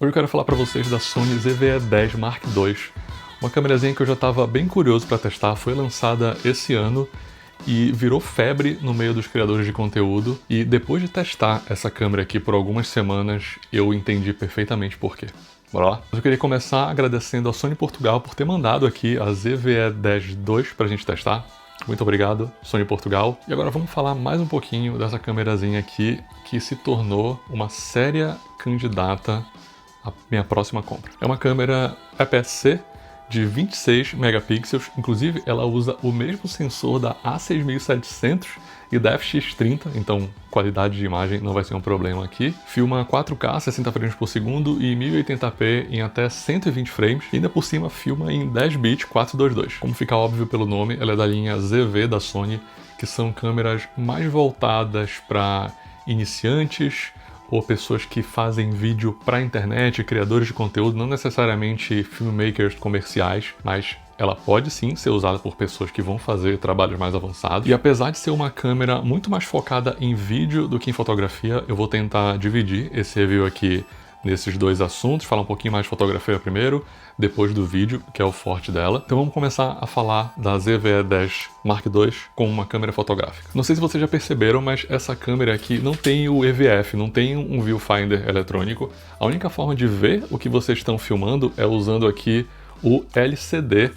Hoje eu quero falar para vocês da Sony ZV-E10 Mark II, uma câmerazinha que eu já estava bem curioso para testar. Foi lançada esse ano e virou febre no meio dos criadores de conteúdo, e depois de testar essa câmera aqui por algumas semanas, eu entendi perfeitamente por quê. Bora lá? Eu queria começar agradecendo a Sony Portugal por ter mandado aqui a ZV-E10 II pra gente testar. Muito obrigado, Sony Portugal. E agora vamos falar mais um pouquinho dessa câmerazinha aqui, que se tornou uma séria candidata à minha próxima compra. É uma câmera APS-C de 26 megapixels, inclusive ela usa o mesmo sensor da A6700 e da FX30, então qualidade de imagem não vai ser um problema aqui. Filma 4K 60 frames por segundo e 1080p em até 120 frames, e ainda por cima filma em 10 bits 422. Como fica óbvio pelo nome, ela é da linha ZV da Sony, que são câmeras mais voltadas para iniciantes ou pessoas que fazem vídeo para a internet, criadores de conteúdo, não necessariamente filmmakers comerciais, mas ela pode sim ser usada por pessoas que vão fazer trabalhos mais avançados. E apesar de ser uma câmera muito mais focada em vídeo do que em fotografia, eu vou tentar dividir esse review aqui nesses dois assuntos, falar um pouquinho mais de fotografia primeiro, depois do vídeo, que é o forte dela. Então vamos começar a falar da ZV-E10 Mark II com uma câmera fotográfica. Não sei se vocês já perceberam, mas essa câmera aqui não tem o EVF, não tem um viewfinder eletrônico. A única forma de ver o que vocês estão filmando é usando aqui o LCD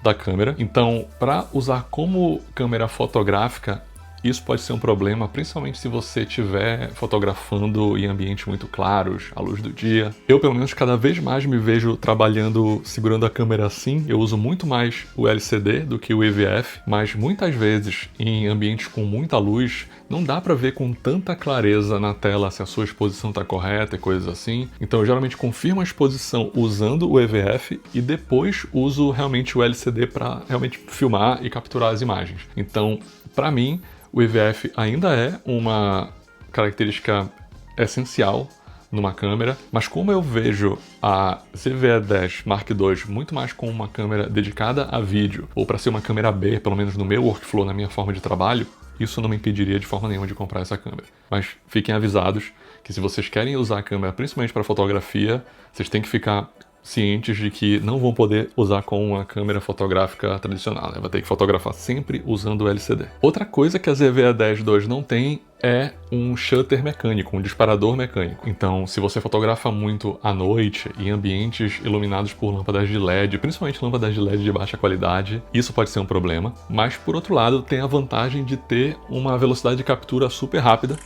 da câmera. Então, para usar como câmera fotográfica, isso pode ser um problema, principalmente se você estiver fotografando em ambientes muito claros, à luz do dia. Eu, pelo menos, cada vez mais me vejo trabalhando segurando a câmera assim. Eu uso muito mais o LCD do que o EVF, mas muitas vezes em ambientes com muita luz, não dá para ver com tanta clareza na tela se a sua exposição está correta e coisas assim. Então eu geralmente confirmo a exposição usando o EVF e depois uso realmente o LCD para realmente filmar e capturar as imagens. Então, para mim, o EVF ainda é uma característica essencial numa câmera, mas como eu vejo a ZV-E10 Mark II muito mais como uma câmera dedicada a vídeo, ou para ser uma câmera B, pelo menos no meu workflow, na minha forma de trabalho, isso não me impediria de forma nenhuma de comprar essa câmera. Mas fiquem avisados que se vocês querem usar a câmera principalmente para fotografia, vocês têm que ficar cientes de que não vão poder usar com uma câmera fotográfica tradicional, né? Vai ter que fotografar sempre usando o LCD. Outra coisa que a ZV-E10 II não tem é um shutter mecânico, um disparador mecânico. Então, se você fotografa muito à noite, em ambientes iluminados por lâmpadas de LED, principalmente lâmpadas de LED de baixa qualidade, isso pode ser um problema. Mas, por outro lado, tem a vantagem de ter uma velocidade de captura super rápida,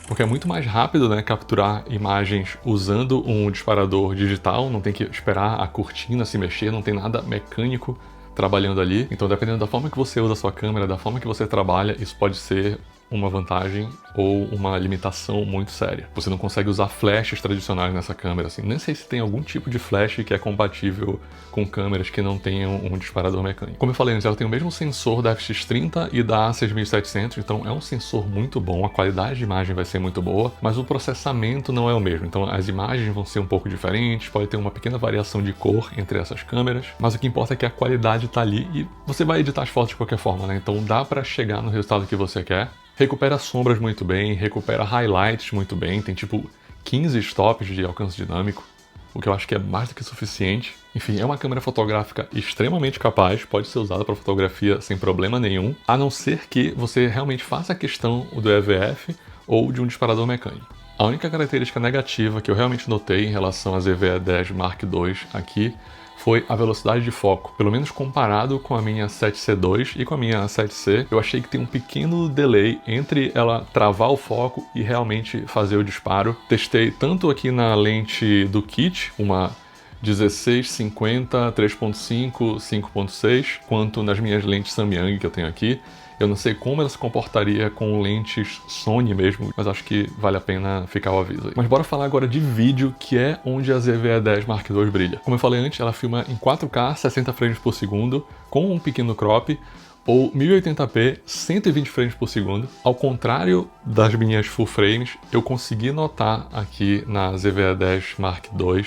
porque é muito mais rápido, né, capturar imagens usando um disparador digital, não tem que esperar a cortina se mexer, não tem nada mecânico trabalhando ali. Então, dependendo da forma que você usa a sua câmera, da forma que você trabalha, isso pode ser uma vantagem ou uma limitação muito séria. Você não consegue usar flashes tradicionais nessa câmera, assim. Nem sei se tem algum tipo de flash que é compatível com câmeras que não tenham um disparador mecânico. Como eu falei antes, ela tem o mesmo sensor da FX30 e da A6700, então é um sensor muito bom, a qualidade de imagem vai ser muito boa, mas o processamento não é o mesmo. Então as imagens vão ser um pouco diferentes, pode ter uma pequena variação de cor entre essas câmeras, mas o que importa é que a qualidade tá ali e você vai editar as fotos de qualquer forma, né? Então dá para chegar no resultado que você quer. Recupera sombras muito bem, recupera highlights muito bem, tem tipo 15 stops de alcance dinâmico, o que eu acho que é mais do que suficiente. Enfim, é uma câmera fotográfica extremamente capaz, pode ser usada para fotografia sem problema nenhum, a não ser que você realmente faça a questão do EVF ou de um disparador mecânico. A única característica negativa que eu realmente notei em relação à ZV-E10 Mark II aqui foi a velocidade de foco. Pelo menos comparado com a minha 7C2 e com a minha 7C, eu achei que tem um pequeno delay entre ela travar o foco e realmente fazer o disparo. Testei tanto aqui na lente do kit, uma 16-50, 3.5, 5.6, quanto nas minhas lentes Samyang que eu tenho aqui. Eu não sei como ela se comportaria com lentes Sony mesmo, mas acho que vale a pena ficar o aviso aí. Mas bora falar agora de vídeo, que é onde a ZV-E10 Mark II brilha. Como eu falei antes, ela filma em 4K, 60 frames por segundo, com um pequeno crop, ou 1080p, 120 frames por segundo. Ao contrário das minhas full frames, eu consegui notar aqui na ZV-E10 Mark II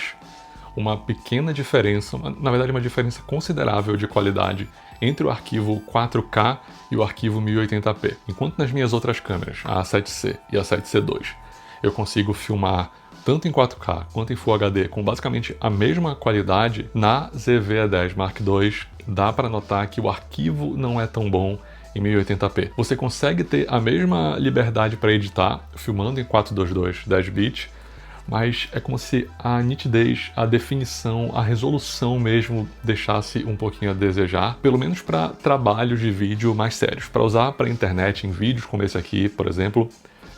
uma pequena diferença, na verdade uma diferença considerável de qualidade entre o arquivo 4K e o arquivo 1080p. Enquanto nas minhas outras câmeras, a A7C e a 7C2, eu consigo filmar tanto em 4K quanto em Full HD, com basicamente a mesma qualidade, na ZV-E10 Mark II dá para notar que o arquivo não é tão bom em 1080p. Você consegue ter a mesma liberdade para editar, filmando em 422 10 bits, mas é como se a nitidez, a definição, a resolução mesmo deixasse um pouquinho a desejar, pelo menos para trabalhos de vídeo mais sérios. Para usar para internet em vídeos como esse aqui, por exemplo,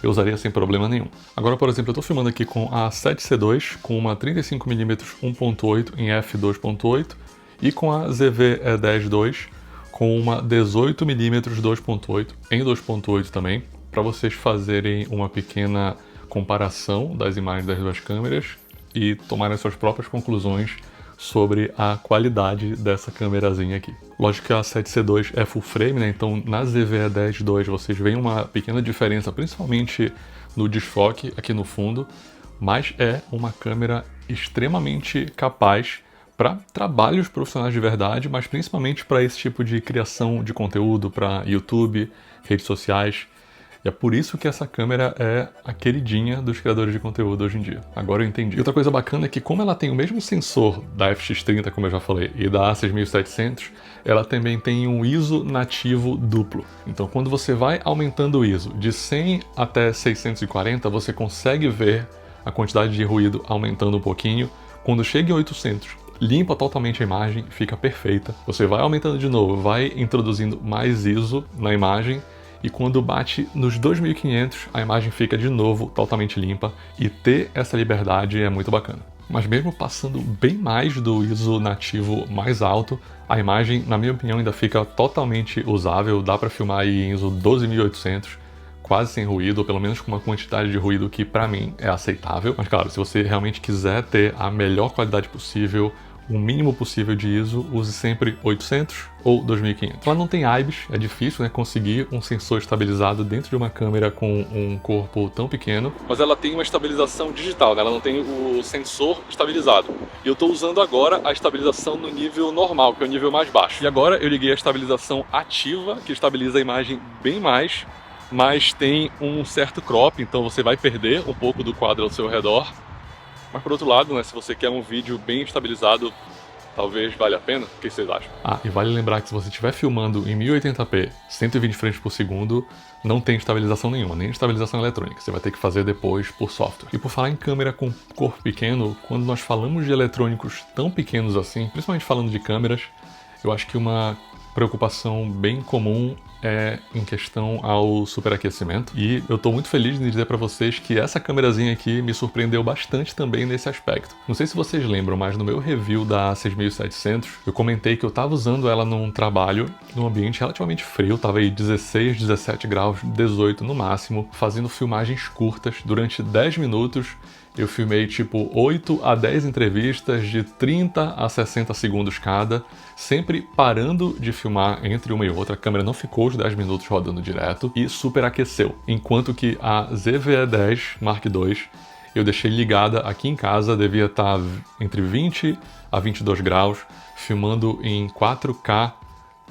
eu usaria sem problema nenhum. Agora, por exemplo, eu estou filmando aqui com a 7C2 com uma 35mm 1.8 em f2.8 e com a ZV-E10 II com uma 18mm 2.8 em 2.8 também, para vocês fazerem uma pequena comparação das imagens das duas câmeras e tomarem suas próprias conclusões sobre a qualidade dessa câmerazinha aqui. Lógico que a 7C2 é full frame, né? Então na ZV-E10 II vocês veem uma pequena diferença, principalmente no desfoque aqui no fundo, mas é uma câmera extremamente capaz para trabalhos profissionais de verdade, mas principalmente para esse tipo de criação de conteúdo para YouTube, redes sociais. E é por isso que essa câmera é a queridinha dos criadores de conteúdo hoje em dia. Agora eu entendi. E outra coisa bacana é que, como ela tem o mesmo sensor da FX30, como eu já falei, e da A6700, ela também tem um ISO nativo duplo. Então quando você vai aumentando o ISO de 100 até 640, você consegue ver a quantidade de ruído aumentando um pouquinho. Quando chega em 800, limpa totalmente a imagem, fica perfeita. Você vai aumentando de novo, vai introduzindo mais ISO na imagem, e quando bate nos 2500, a imagem fica de novo totalmente limpa, e ter essa liberdade é muito bacana. Mas mesmo passando bem mais do ISO nativo mais alto, a imagem, na minha opinião, ainda fica totalmente usável. Dá para filmar aí em ISO 12800, quase sem ruído, ou pelo menos com uma quantidade de ruído que pra mim é aceitável. Mas claro, se você realmente quiser ter a melhor qualidade possível, o mínimo possível de ISO, use sempre 800 ou 2500. Lá não tem IBIS, é difícil, né, conseguir um sensor estabilizado dentro de uma câmera com um corpo tão pequeno. Mas ela tem uma estabilização digital, né? Ela não tem o sensor estabilizado. E eu estou usando agora a estabilização no nível normal, que é o nível mais baixo. E agora eu liguei a estabilização ativa, que estabiliza a imagem bem mais, mas tem um certo crop, então você vai perder um pouco do quadro ao seu redor. Mas por outro lado, né, se você quer um vídeo bem estabilizado, talvez valha a pena. O que vocês acham? Ah, e vale lembrar que se você estiver filmando em 1080p, 120 frames por segundo, não tem estabilização nenhuma, nem estabilização eletrônica. Você vai ter que fazer depois por software. E por falar em câmera com corpo pequeno, quando nós falamos de eletrônicos tão pequenos assim, principalmente falando de câmeras, eu acho que uma preocupação bem comum é em questão ao superaquecimento. E eu tô muito feliz de dizer para vocês que essa câmerazinha aqui me surpreendeu bastante também nesse aspecto. Não sei se vocês lembram, mas no meu review da 6700, eu comentei que eu tava usando ela num trabalho, num ambiente relativamente frio, tava aí 16, 17 graus, 18 no máximo, fazendo filmagens curtas durante 10 minutos. Eu filmei tipo 8 a 10 entrevistas de 30 a 60 segundos cada, sempre parando de filmar entre uma e outra. A câmera não ficou os 10 minutos rodando direto e superaqueceu. Enquanto que a ZV-E10 Mark II eu deixei ligada aqui em casa, devia estar entre 20 a 22 graus, filmando em 4K,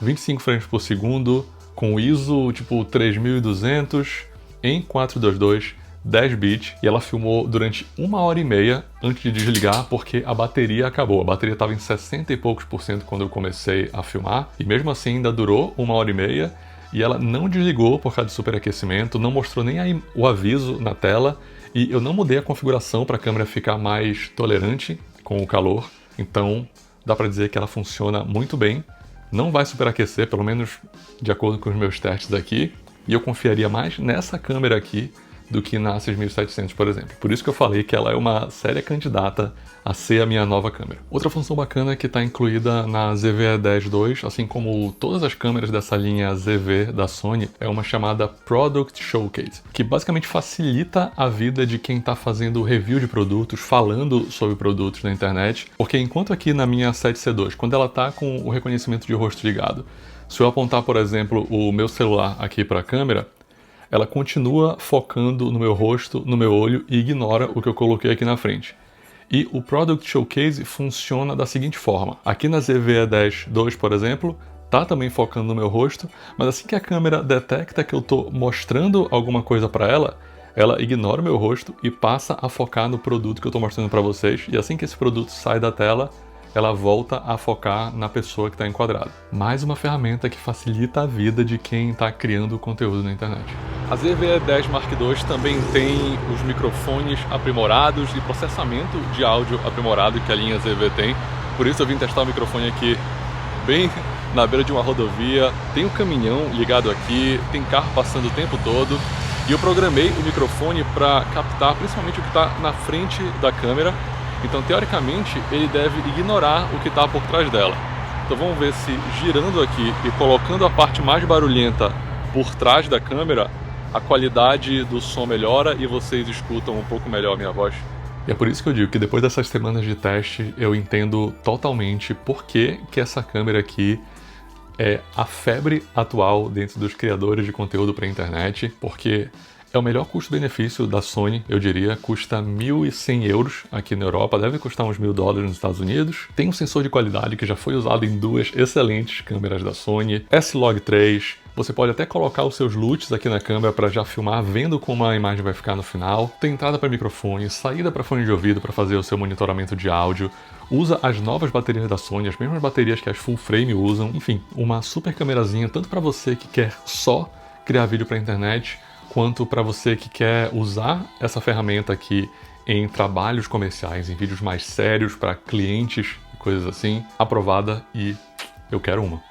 25 frames por segundo, com ISO tipo 3200 em 422. 10 bits, e ela filmou durante 1h30 antes de desligar, porque a bateria acabou. A bateria estava em 60 e poucos % quando eu comecei a filmar, e mesmo assim ainda durou 1h30, e ela não desligou por causa de superaquecimento, não mostrou nem o aviso na tela, e eu não mudei a configuração para a câmera ficar mais tolerante com o calor, então dá para dizer que ela funciona muito bem, não vai superaquecer, pelo menos de acordo com os meus testes aqui, e eu confiaria mais nessa câmera aqui do que na 6700, por exemplo. Por isso que eu falei que ela é uma séria candidata a ser a minha nova câmera. Outra função bacana que está incluída na ZV-E10 II, assim como todas as câmeras dessa linha ZV da Sony, é uma chamada Product Showcase, que basicamente facilita a vida de quem está fazendo review de produtos, falando sobre produtos na internet, porque enquanto aqui na minha 7C2, quando ela está com o reconhecimento de rosto ligado, se eu apontar, por exemplo, o meu celular aqui para a câmera, ela continua focando no meu rosto, no meu olho e ignora o que eu coloquei aqui na frente. E o Product Showcase funciona da seguinte forma. Aqui na ZV-E10 II, por exemplo, tá também focando no meu rosto, mas assim que a câmera detecta que eu estou mostrando alguma coisa para ela, ela ignora o meu rosto e passa a focar no produto que eu estou mostrando para vocês, e assim que esse produto sai da tela, ela volta a focar na pessoa que está enquadrada. Mais uma ferramenta que facilita a vida de quem está criando conteúdo na internet. A ZV-E10 Mark II também tem os microfones aprimorados e processamento de áudio aprimorado que a linha ZV tem. Por isso eu vim testar o microfone aqui bem na beira de uma rodovia. Tem um caminhão ligado aqui, tem carro passando o tempo todo. E eu programei o microfone para captar principalmente o que está na frente da câmera. Então, teoricamente, ele deve ignorar o que está por trás dela. Então vamos ver se girando aqui e colocando a parte mais barulhenta por trás da câmera, a qualidade do som melhora e vocês escutam um pouco melhor a minha voz. E é por isso que eu digo que depois dessas semanas de teste, eu entendo totalmente por que essa câmera aqui é a febre atual dentro dos criadores de conteúdo para a internet, porque é o melhor custo-benefício da Sony, eu diria. Custa 1.100 euros aqui na Europa, deve custar uns $1.000 nos Estados Unidos. Tem um sensor de qualidade que já foi usado em duas excelentes câmeras da Sony, S-Log 3. Você pode até colocar os seus LUTs aqui na câmera para já filmar vendo como a imagem vai ficar no final. Tem entrada para microfone, saída para fone de ouvido para fazer o seu monitoramento de áudio. Usa as novas baterias da Sony, as mesmas baterias que as full frame usam. Enfim, uma super câmerazinha tanto para você que quer só criar vídeo para a internet, quanto para você que quer usar essa ferramenta aqui em trabalhos comerciais, em vídeos mais sérios para clientes e coisas assim. Aprovada e eu quero uma.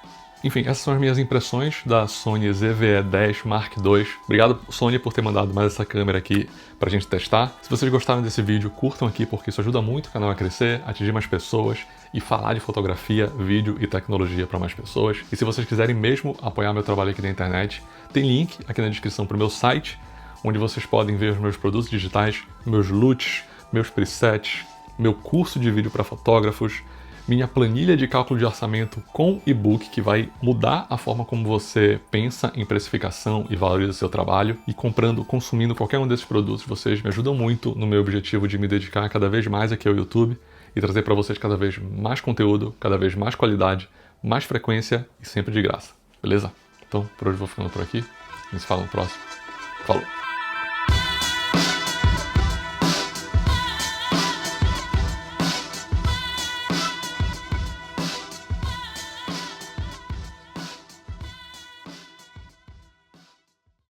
Enfim, essas são as minhas impressões da Sony ZV-E10 Mark II. Obrigado, Sony, por ter mandado mais essa câmera aqui pra gente testar. Se vocês gostaram desse vídeo, curtam aqui, porque isso ajuda muito o canal a crescer, atingir mais pessoas e falar de fotografia, vídeo e tecnologia para mais pessoas. E se vocês quiserem mesmo apoiar meu trabalho aqui na internet, tem link aqui na descrição pro meu site, onde vocês podem ver os meus produtos digitais, meus LUTs, meus presets, meu curso de vídeo para fotógrafos, minha planilha de cálculo de orçamento com e-book que vai mudar a forma como você pensa em precificação e valoriza seu trabalho. E comprando, consumindo qualquer um desses produtos, vocês me ajudam muito no meu objetivo de me dedicar cada vez mais aqui ao YouTube e trazer para vocês cada vez mais conteúdo, cada vez mais qualidade, mais frequência e sempre de graça, beleza? Então, por hoje eu vou ficando por aqui. A gente se fala no próximo. Falou!